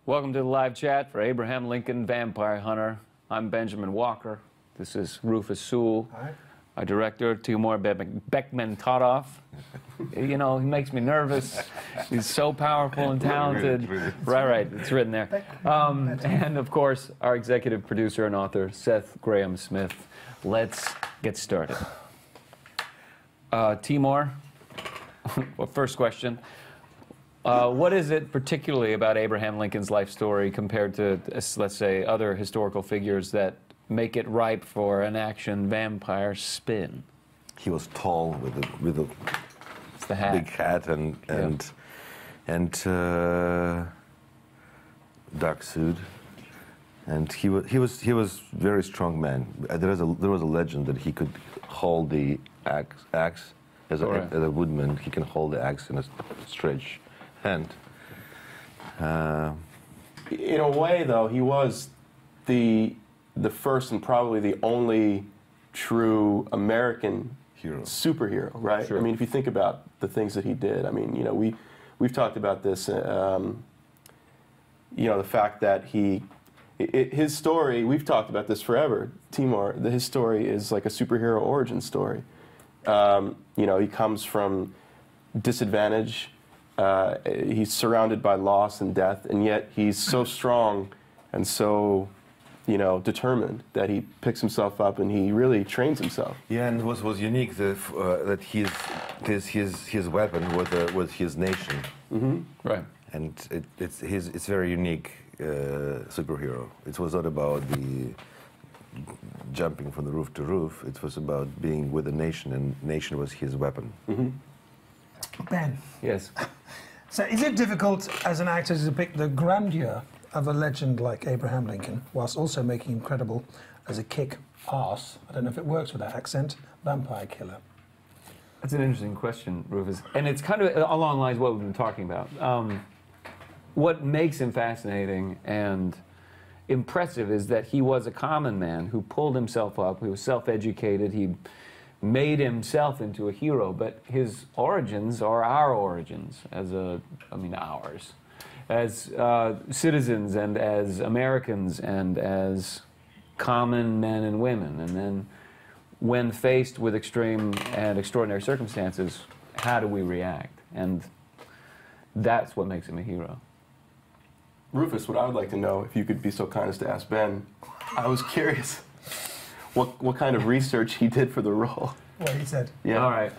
Welcome to the live chat for Abraham Lincoln Vampire Hunter. I'm Benjamin Walker. This is Rufus Sewell. Hi. Our director, Timur Bekmentaroff. You know, he makes me nervous. He's so powerful and talented. Right, it's written there. And of course, our executive producer and author, Seth Graham Smith. Let's get started. Timur, well, first question. What is it particularly about Abraham Lincoln's life story compared to, let's say, other historical figures that make it ripe for an action vampire spin? He was tall with a It's the hat. big hat and dark suit, and he was very strong man. There was a legend that he could hold the axe as a woodman. He can hold the axe in a stretch hand. In a way, though, he was the first and probably the only true American superhero, right? Sure. I mean, if you think about the things that he did, I mean, you know, we've talked about this. You know, the fact that his story, we've talked about this forever. Timur, his story is like a superhero origin story. You know, he comes from disadvantage. He's surrounded by loss and death, and yet he's so strong and so, you know, determined that he picks himself up and he really trains himself. Yeah, and what was unique that his weapon was his nation. Mm-hmm. Right. And it's very unique superhero. It was not about the jumping from the roof to roof. It was about being with the nation, and nation was his weapon. Mm-hmm. Ben. Yes. So is it difficult as an actor to depict the grandeur of a legend like Abraham Lincoln, whilst also making him credible as a kick-ass, I don't know if it works with that accent, vampire killer? That's an interesting question, Rufus. And it's kind of along the lines of what we've been talking about. What makes him fascinating and impressive is that he was a common man who pulled himself up, he was self-educated, he made himself into a hero, but his origins are our origins, ours, as citizens and as Americans and as common men and women. And then when faced with extreme and extraordinary circumstances, how do we react? And that's what makes him a hero. Rufus, what I would like to know, if you could be so kind as to ask Ben, I was curious what kind of research he did for the role. What he said. Yeah. All right.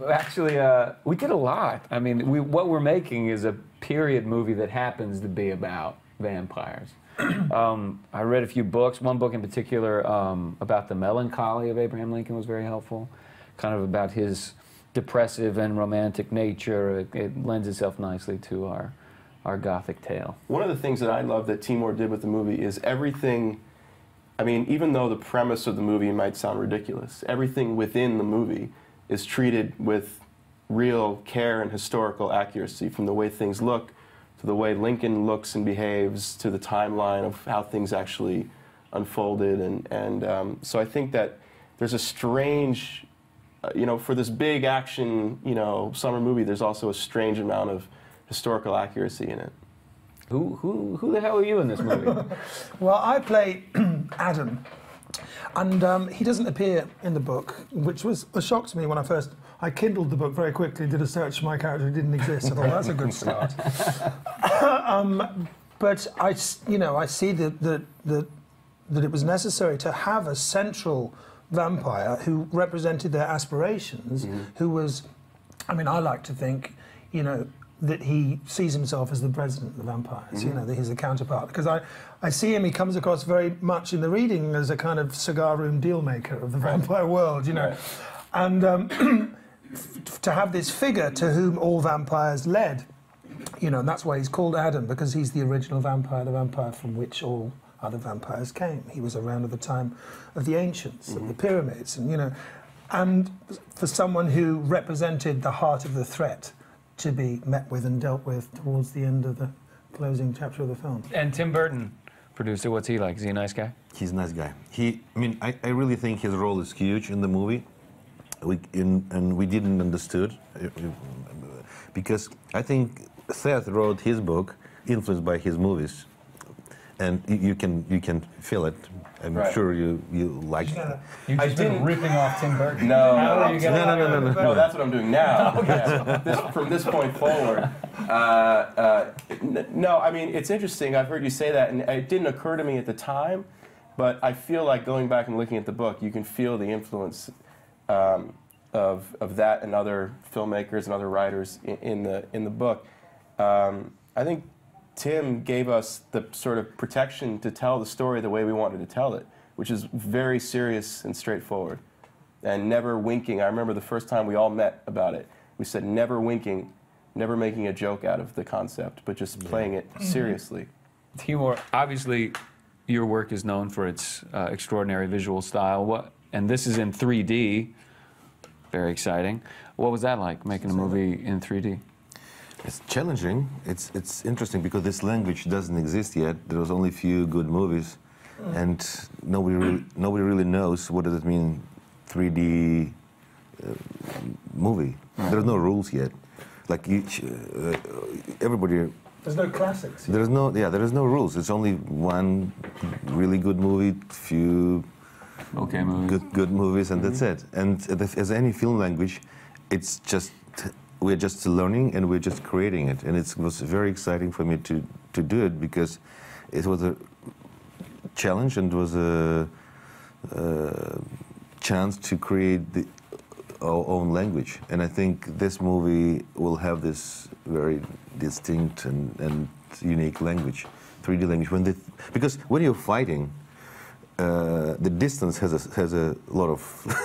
Actually, we did a lot. I mean, what we're making is a period movie that happens to be about vampires. I read a few books. One book in particular about the melancholy of Abraham Lincoln was very helpful, kind of about his depressive and romantic nature. It lends itself nicely to our Gothic tale. One of the things that I love that Timur did with the movie is everything. I mean, even though the premise of the movie might sound ridiculous, everything within the movie is treated with real care and historical accuracy, from the way things look, to the way Lincoln looks and behaves, to the timeline of how things actually unfolded. And so I think that there's a strange, you know, for this big action, you know, summer movie, there's also a strange amount of historical accuracy in it. Who the hell are you in this movie? Well, I play Adam, and he doesn't appear in the book, which was a shock to me when I kindled the book very quickly, did a search for my character who didn't exist. I thought, that's a good start. But I see that it was necessary to have a central vampire who represented their aspirations, who was, I mean, I like to think, you know, that he sees himself as the president of the vampires, you know, that he's the counterpart. Because I see him, he comes across very much in the reading as a kind of cigar room deal maker of the vampire world, you know. Right. And to have this figure to whom all vampires led, you know, and that's why he's called Adam, because he's the original vampire, the vampire from which all other vampires came. He was around at the time of the ancients, of the pyramids, and, you know, and for someone who represented the heart of the threat to be met with and dealt with towards the end of the closing chapter of the film. And Tim Burton, producer, what's he like? Is he a nice guy? He's a nice guy. I really think his role is huge in the movie. We didn't understood because I think Seth wrote his book influenced by his movies, and you can feel it. I'm sure you like it. You've just been ripping off Tim Burton. No, How are you gonna no, that's what I'm doing now. Yeah. From this point forward. No, I mean, it's interesting. I've heard you say that, and it didn't occur to me at the time, but I feel like going back and looking at the book, you can feel the influence of that and other filmmakers and other writers in the book. I think Tim gave us the sort of protection to tell the story the way we wanted to tell it, which is very serious and straightforward, and never winking. I remember the first time we all met about it. We said never winking, never making a joke out of the concept, but just playing it seriously. Timur, obviously, your work is known for its extraordinary visual style. And this is in 3D. Very exciting. What was that like, making a movie in 3D? It's challenging. It's interesting because this language doesn't exist yet. There was only a few good movies, and nobody really knows what does it mean, 3D movie. There's no rules yet. Like everybody. There's no classics. There is no rules. It's only one really good movie, few good movies, and that's it. And as any film language, it's just. We're just learning and we're just creating it, and it was very exciting for me to do it because it was a challenge and was a chance to create our own language. And I think this movie will have this very distinct and unique language, 3D language. Because when you're fighting, the distance has a lot of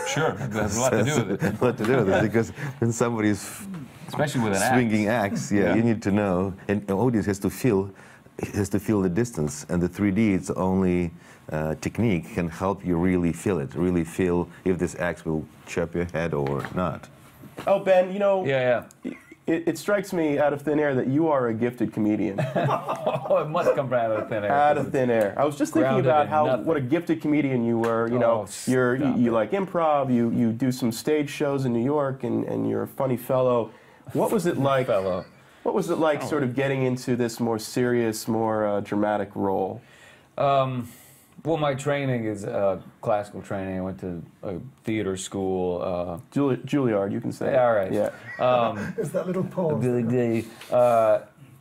sure, it has a lot to do with it. A lot to do with it because when somebody's especially with an swinging axe, you need to know, and the audience has to feel the distance, and the 3D, it's only technique can help you really feel it, really feel if this axe will chop your head or not. Oh, Ben, you know, it strikes me out of thin air that you are a gifted comedian. Oh, it must come out of thin air. Out of thin air. I was just thinking about what a gifted comedian you were. You know, you like improv. You do some stage shows in New York, and you're a funny fellow. What was it like? What was it like, sort of getting into this more serious, more dramatic role? Well, my training is classical training. I went to a theater school. Juilliard, you can say. Yeah, all right. Yeah. There's that little pause.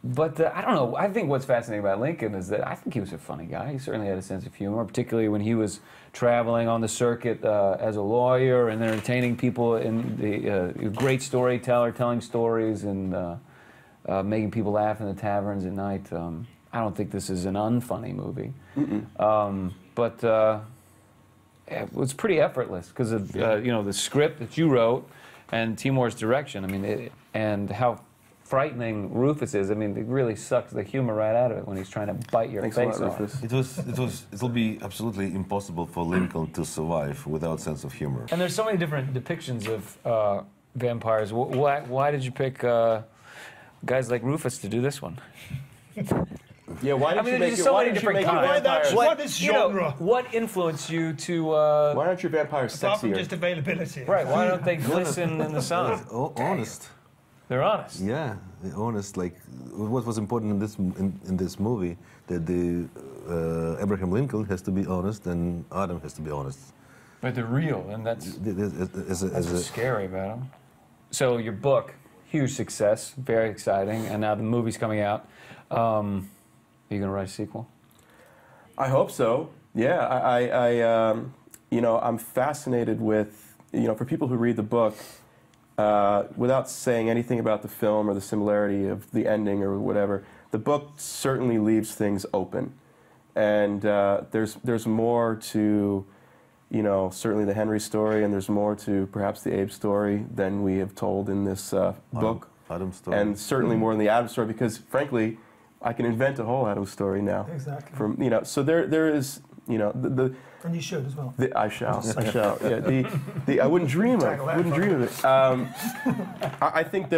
But I don't know. I think what's fascinating about Lincoln is that I think he was a funny guy. He certainly had a sense of humor, particularly when he was traveling on the circuit as a lawyer and entertaining people. In the great storyteller, telling stories and making people laugh in the taverns at night. I don't think this is an unfunny movie, but it was pretty effortless because of the script that you wrote and Timur's direction. I mean, and how frightening Rufus is. I mean, it really sucks the humor right out of it when he's trying to bite your face off. It'll be absolutely impossible for Lincoln to survive without sense of humor. And there's so many different depictions of vampires. Why did you pick guys like Rufus to do this one? Yeah, why did you make so many different kinds. Why this genre? What influenced you to? Why aren't your vampires sexier? Apart from just availability. Right. Why don't they glisten in the sun? Honest. They're honest. Yeah, they're honest. Like what was important in this movie that Abraham Lincoln has to be honest and Adam has to be honest. But they're real, and that's what's scary about them. So your book, huge success, very exciting, and now the movie's coming out. Are you going to write a sequel? I hope so. Yeah, I'm fascinated with, for people who read the book, without saying anything about the film or the similarity of the ending or whatever, the book certainly leaves things open, and there's more to, certainly the Henry story, and there's more to perhaps the Abe story than we have told in this book. Adam story. And certainly more than the Adam story, because frankly, I can invent a whole Adam story now. Exactly. From so there is the. And you should as well. I shall. Yeah. I wouldn't dream of it. I think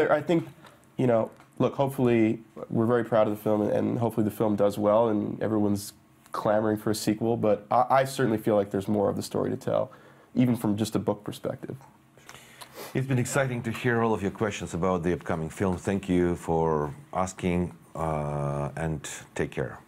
look. Hopefully, we're very proud of the film, and hopefully the film does well, and everyone's clamoring for a sequel. But I certainly feel like there's more of the story to tell, even from just a book perspective. It's been exciting to hear all of your questions about the upcoming film. Thank you for asking and take care.